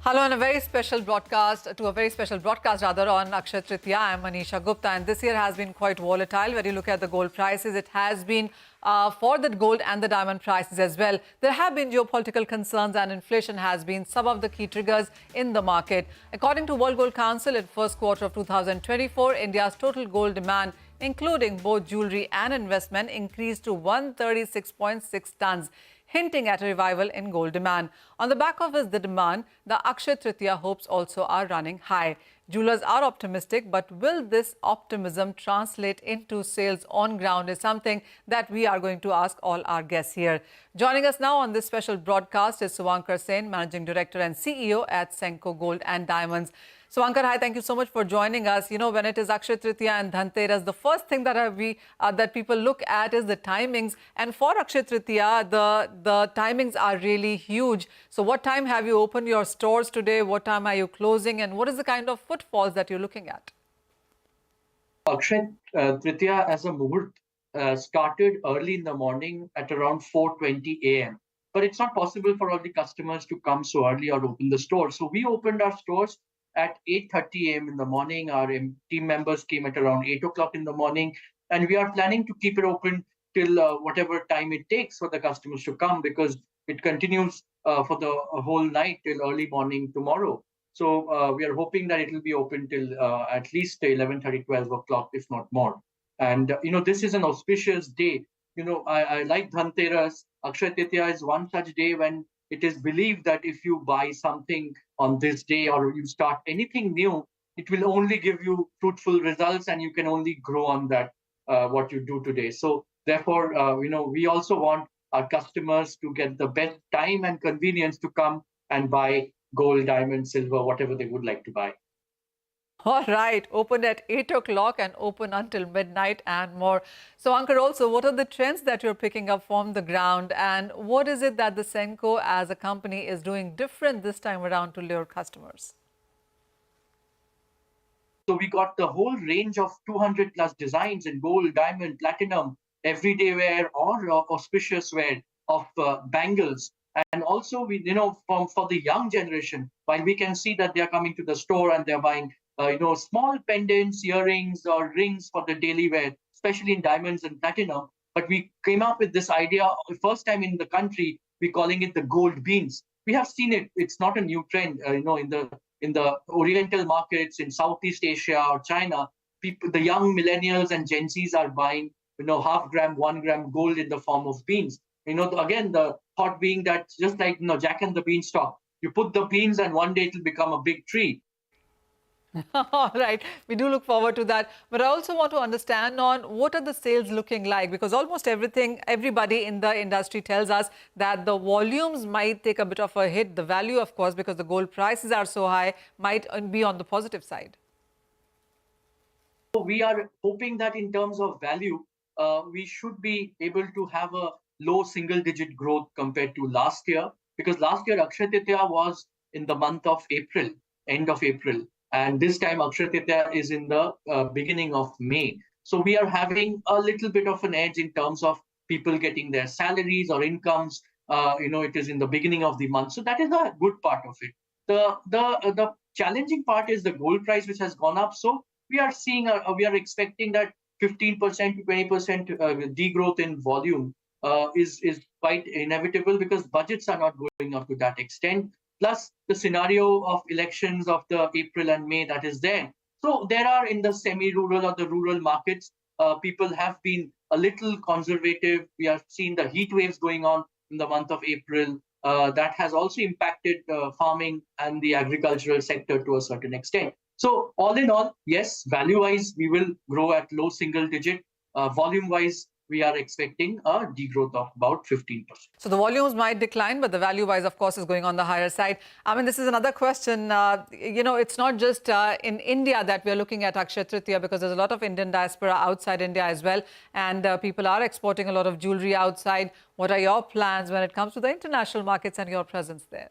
Hello, and a very special broadcast on Akshaya Tritiya. I'm Manisha Gupta, and this year has been quite volatile. When you look at the gold prices, it has been for the gold and the diamond prices as well. There have been geopolitical concerns, and inflation has been some of the key triggers in the market. According to World Gold Council, in first quarter of 2024, India's total gold demand, including both jewelry and investment, increased to 136.6 tons, hinting at a revival in gold demand. On the back of the demand, the Akshaya Tritiya hopes also are running high. Jewelers are optimistic, but will this optimism translate into sales on ground is something that we are going to ask all our guests here. Joining us now on this special broadcast is Suvankar Sen, Managing Director and CEO at Senco Gold and Diamonds. Suvankar, hi, thank you so much for joining us. You know, when it is Akshaya Tritiya and Dhanteras, the first thing that people look at is the timings. And for Akshaya Tritiya, the timings are really huge. So what time have you opened your stores today? What time are you closing? And what is the kind of footfalls that you're looking at? Akshaya Tritiya as a Muhurt started early in the morning at around 4:20 a.m. But it's not possible for all the customers to come so early or open the store. So we opened our stores at 8:30 a.m. in the morning. Our team members came at around 8 o'clock in the morning. And we are planning to keep it open till whatever time it takes for the customers to come, because it continues for the whole night till early morning tomorrow. So we are hoping that it will be open till at least 11:30, 12 o'clock, if not more. And, this is an auspicious day. I like Dhanteras. Akshaya Tritiya is one such day when it is believed that if you buy something on this day or you start anything new, it will only give you fruitful results and you can only grow on that, what you do today. So therefore, we also want our customers to get the best time and convenience to come and buy gold, diamond, silver, whatever they would like to buy. All right, open at 8 o'clock and open until midnight and more. So, Ankur, also, what are the trends that you're picking up from the ground, and what is it that the Senco as a company is doing different this time around to lure customers? So we got the whole range of 200 plus designs in gold, diamond, platinum, everyday wear or auspicious wear of bangles. And also, for the young generation, while we can see that they are coming to the store and they're buying, small pendants, earrings, or rings for the daily wear, especially in diamonds and platinum. But we came up with this idea, first time in the country, we're calling it the gold beans. We have seen it; it's not a new trend, in the Oriental markets in Southeast Asia or China. People, the young millennials and Gen Zs are buying, half gram, 1 gram gold in the form of beans. Again, the thought being that just like, Jack and the Beanstalk, you put the beans and one day it will become a big tree. All right, we do look forward to that. But I also want to understand on what are the sales looking like, because almost everybody in the industry tells us that the volumes might take a bit of a hit. The value, of course, because the gold prices are so high, might be on the positive side. So we are hoping that in terms of value, we should be able to have a low single-digit growth compared to last year, because last year Akshaya Tritiya was in the month of April, end of April. And this time Akshaya Tritiya is in the beginning of May. So we are having a little bit of an edge in terms of people getting their salaries or incomes. It is in the beginning of the month. So that is a good part of it. The challenging part is the gold price, which has gone up. So we are expecting that 15% to 20% degrowth in volume is quite inevitable, because budgets are not going up to that extent. Plus the scenario of elections of the April and May that is there. So there are, in the semi-rural or the rural markets, people have been a little conservative. We have seen the heat waves going on in the month of April. That has also impacted farming and the agricultural sector to a certain extent. So all in all, yes, value-wise, we will grow at low single-digit. Volume-wise, we are expecting a degrowth of about 15%. So the volumes might decline, but the value-wise, of course, is going on the higher side. I mean, this is another question. It's not just in India that we are looking at Akshaya Tritiya, because there's a lot of Indian diaspora outside India as well. And people are exporting a lot of jewelry outside. What are your plans when it comes to the international markets and your presence there?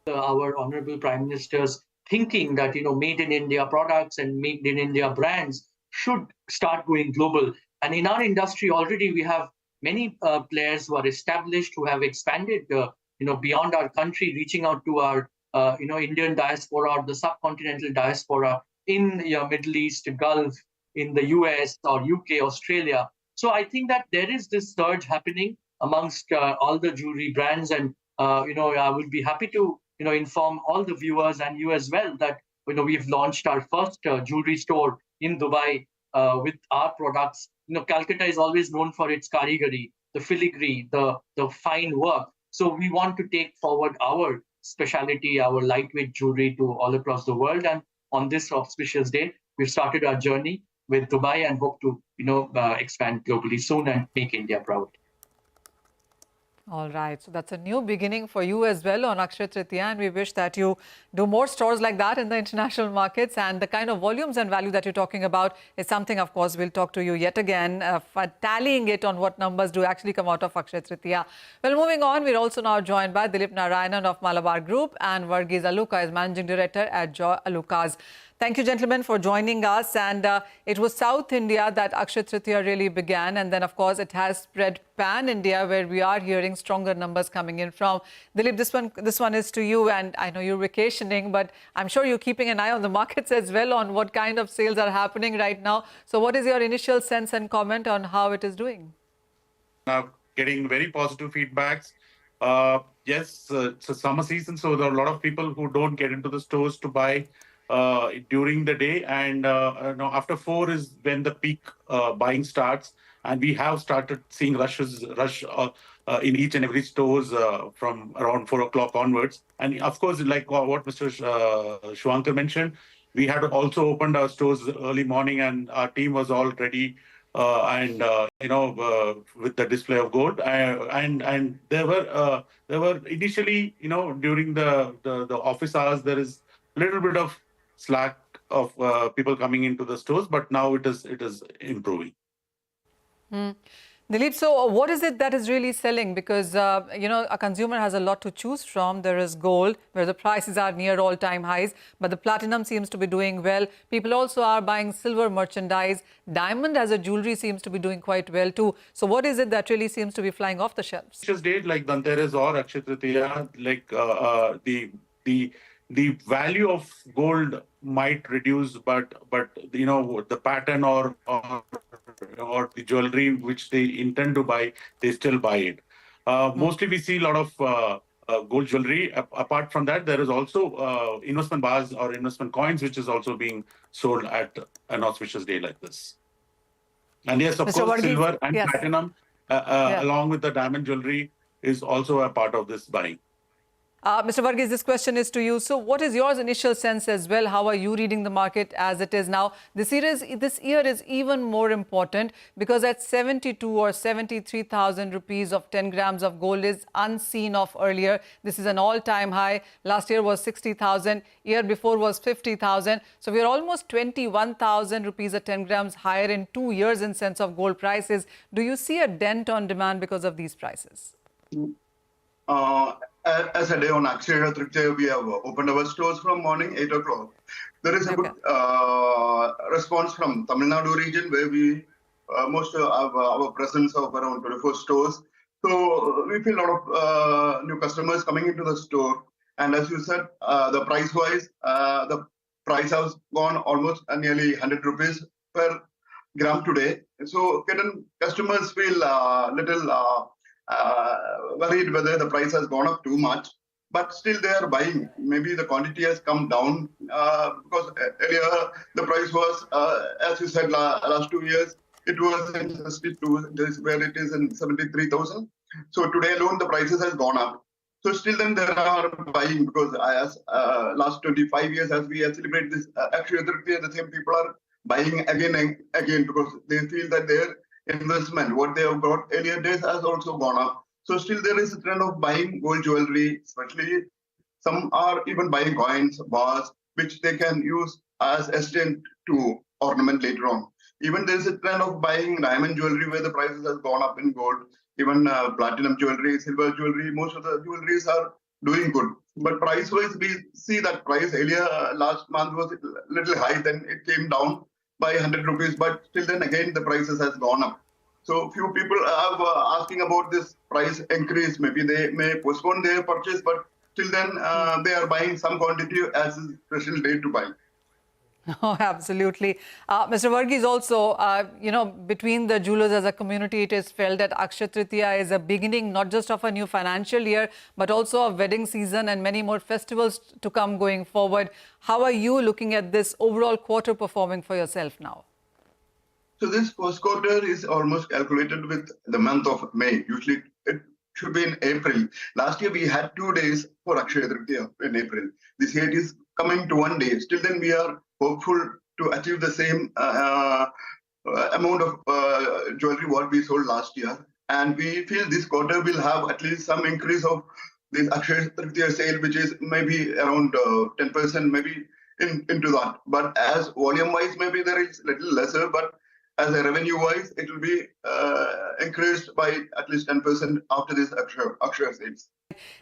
Our Honorable Prime Minister's thinking that, made in India products and made in India brands should start going global. And in our industry already, we have many players who are established, who have expanded beyond our country, reaching out to our Indian diaspora or the subcontinental diaspora in Middle East, Gulf, in the US or UK, Australia. So I think that there is this surge happening amongst all the jewelry brands, and I would be happy to inform all the viewers and you as well that we've launched our first jewelry store in Dubai with our products. Calcutta is always known for its karigari, the filigree, the fine work. So we want to take forward our specialty, our lightweight jewelry to all across the world. And on this auspicious day, we've started our journey with Dubai and hope to expand globally soon and make India proud. All right. So that's a new beginning for you as well on Akshaya Tritiya, and we wish that you do more stores like that in the international markets. And the kind of volumes and value that you're talking about is something, of course, we'll talk to you yet again, for tallying it on what numbers do actually come out of Akshaya Tritiya. Well, moving on, we're also now joined by Dilip Narayanan of Malabar Group, and Varghese Aluka is Managing Director at Joy Alucas. Thank you, gentlemen, for joining us. And it was South India that Akshaya Tritiya really began. And then, of course, it has spread pan-India, where we are hearing stronger numbers coming in from. Dilip, this one is to you. And I know you're vacationing, but I'm sure you're keeping an eye on the markets as well on what kind of sales are happening right now. So what is your initial sense and comment on how it is doing? Now, getting very positive feedbacks. Yes, it's a summer season, so there are a lot of people who don't get into the stores to buy during the day, and after 4 is when the peak buying starts, and we have started seeing rush in each and every stores from around 4 o'clock onwards. And of course, like what Mr. Shuankar mentioned, we had also opened our stores early morning, and our team was all ready with the display of gold, and there were initially, during the office hours, there is a little bit of slack of people coming into the stores, but now it is improving. Dilip, so what is it that is really selling? Because, a consumer has a lot to choose from. There is gold, where the prices are near all-time highs, but the platinum seems to be doing well. People also are buying silver merchandise. Diamond as a jewelry seems to be doing quite well too. So what is it that really seems to be flying off the shelves? Just date like Dhanteras or Akshaya Tritiya, like the value of gold might reduce, but the pattern or the jewelry which they intend to buy, they still buy it. Mostly we see a lot of gold jewelry. Apart from that, there is also investment bars or investment coins, which is also being sold at an auspicious day like this. And yes, of course, silver and platinum, along with the diamond jewelry, is also a part of this buying. Mr. Varghese, this question is to you. So what is your initial sense as well? How are you reading the market as it is now? This year is even more important because at 72 or 73,000 rupees of 10 grams of gold is unseen of earlier. This is an all-time high. Last year was 60,000. Year before was 50,000. So we are almost 21,000 rupees at 10 grams higher in 2 years in sense of gold prices. Do you see a dent on demand because of these prices? As a day on Akshaya Tritiya, we have opened our stores from morning 8 o'clock. There is a good response from Tamil Nadu region, where we most have our presence of around 24 stores. So we feel a lot of new customers coming into the store. And as you said, the price-wise, the price has gone almost nearly 100 rupees per gram today. So customers feel little worried whether the price has gone up too much, but still they are buying. Maybe the quantity has come down because earlier the price was, as you said, last 2 years, it was in 62, where it is in 73,000. So today alone, the prices has gone up. So still then there are buying, because as last 25 years, as we celebrate this Akshaya Tritiya, the same people are buying again and again because they feel that their investment, what they have got earlier days, has also gone up. So still there is a trend of buying gold jewelry, especially some are even buying coins, bars, which they can use as exchange to ornament later on. Even there is a trend of buying diamond jewelry where the prices has gone up in gold. Even platinum jewelry, silver jewelry, most of the jewelries are doing good. But price-wise, we see that price earlier last month was a little high, then it came down by 100 rupees, but still then again the prices has gone up. So few people are asking about this price increase. Maybe they may postpone their purchase, but till then they are buying some quantity as a special day to buy. Oh, absolutely. Mr. Varghese, also, between the jewelers as a community, it is felt that Akshaya Tritiya is a beginning not just of a new financial year, but also a wedding season and many more festivals to come going forward. How are you looking at this overall quarter performing for yourself now? So this first quarter is almost calculated with the month of May. Usually it should be in April. Last year we had 2 days for Akshaya Tritiya in April. This year it is coming to 1 day. Still then we are hopeful to achieve the same amount of jewelry what we sold last year. And we feel this quarter will have at least some increase of this Akshaya Tritiya sale, which is maybe around 10%, maybe into that. But as volume-wise, maybe there is little lesser, but as a revenue-wise, it will be increased by at least 10% after this Akshaya sales.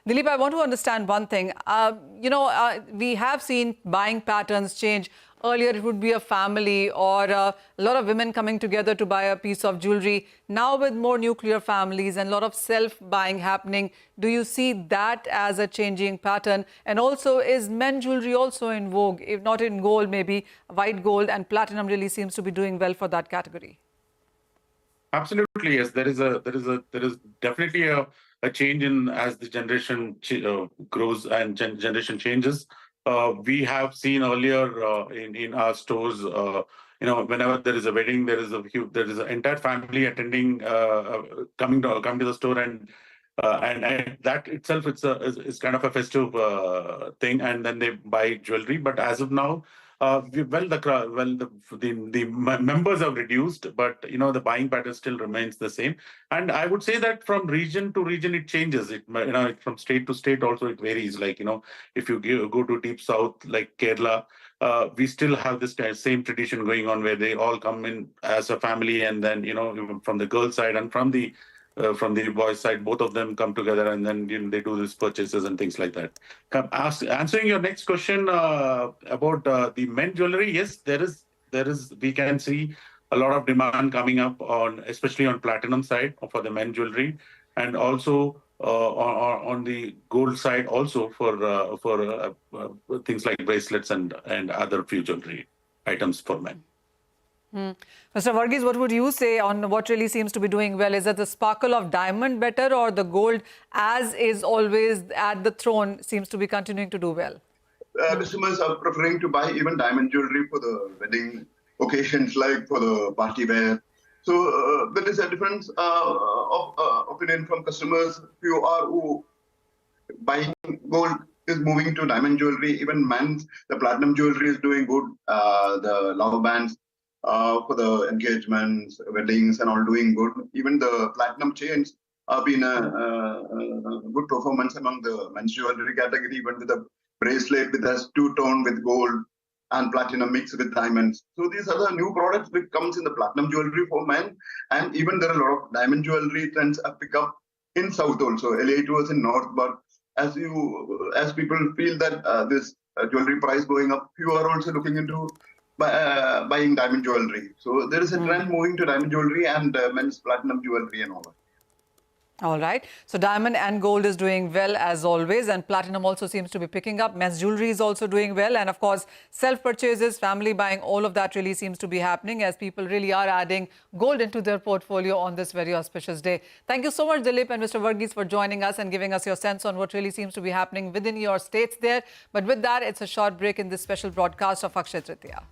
Dilip, I want to understand one thing. We have seen buying patterns change. Earlier, it would be a family or a lot of women coming together to buy a piece of jewelry. Now, with more nuclear families and a lot of self-buying happening, do you see that as a changing pattern? And also, is men jewelry also in vogue? If not in gold, maybe white gold and platinum really seems to be doing well for that category. Absolutely, yes. There is definitely a change in as the generation grows and generation changes. We have seen earlier in our stores, whenever there is a wedding, there is an entire family attending, coming to the store, and that itself is kind of a festive thing, and then they buy jewelry. But as of now, the members have reduced, but the buying pattern still remains the same. And I would say that from region to region it changes. From state to state also it varies. Like if you go to deep south like Kerala, we still have this same tradition going on where they all come in as a family, and then from the girl side and from the boys' side, both of them come together, and then they do these purchases and things like that. Answering your next question about the men jewelry, yes, there is. We can see a lot of demand coming up especially on platinum side for the men jewelry, and also on the gold side also for things like bracelets and other few jewelry items for men. Mr. Varghese, what would you say on what really seems to be doing well? Is it the sparkle of diamond better, or the gold, as is always at the throne, seems to be continuing to do well? Customers are preferring to buy even diamond jewelry for the wedding occasions, like for the party wear. So there is a difference of opinion from customers. Few are who buying gold is moving to diamond jewelry. Even men's, the platinum jewelry is doing good. The love bands for the engagements, weddings, and all doing good. Even the platinum chains have been a good performance among the men's jewelry category, even with the bracelet with a two-tone with gold and platinum mixed with diamonds. So these are the new products which comes in the platinum jewelry for men, and even there are a lot of diamond jewelry trends have picked up in South also. Earlier it was in North, but as people feel that this jewelry price going up, few are also looking into buying diamond jewelry. So there is a trend moving to diamond jewelry and men's platinum jewelry and all that. All right. So diamond and gold is doing well as always, and platinum also seems to be picking up. Men's jewelry is also doing well. And of course, self-purchases, family buying, all of that really seems to be happening as people really are adding gold into their portfolio on this very auspicious day. Thank you so much, Dilip and Mr. Varghese, for joining us and giving us your sense on what really seems to be happening within your states there. But with that, it's a short break in this special broadcast of Akshaya Tritiya.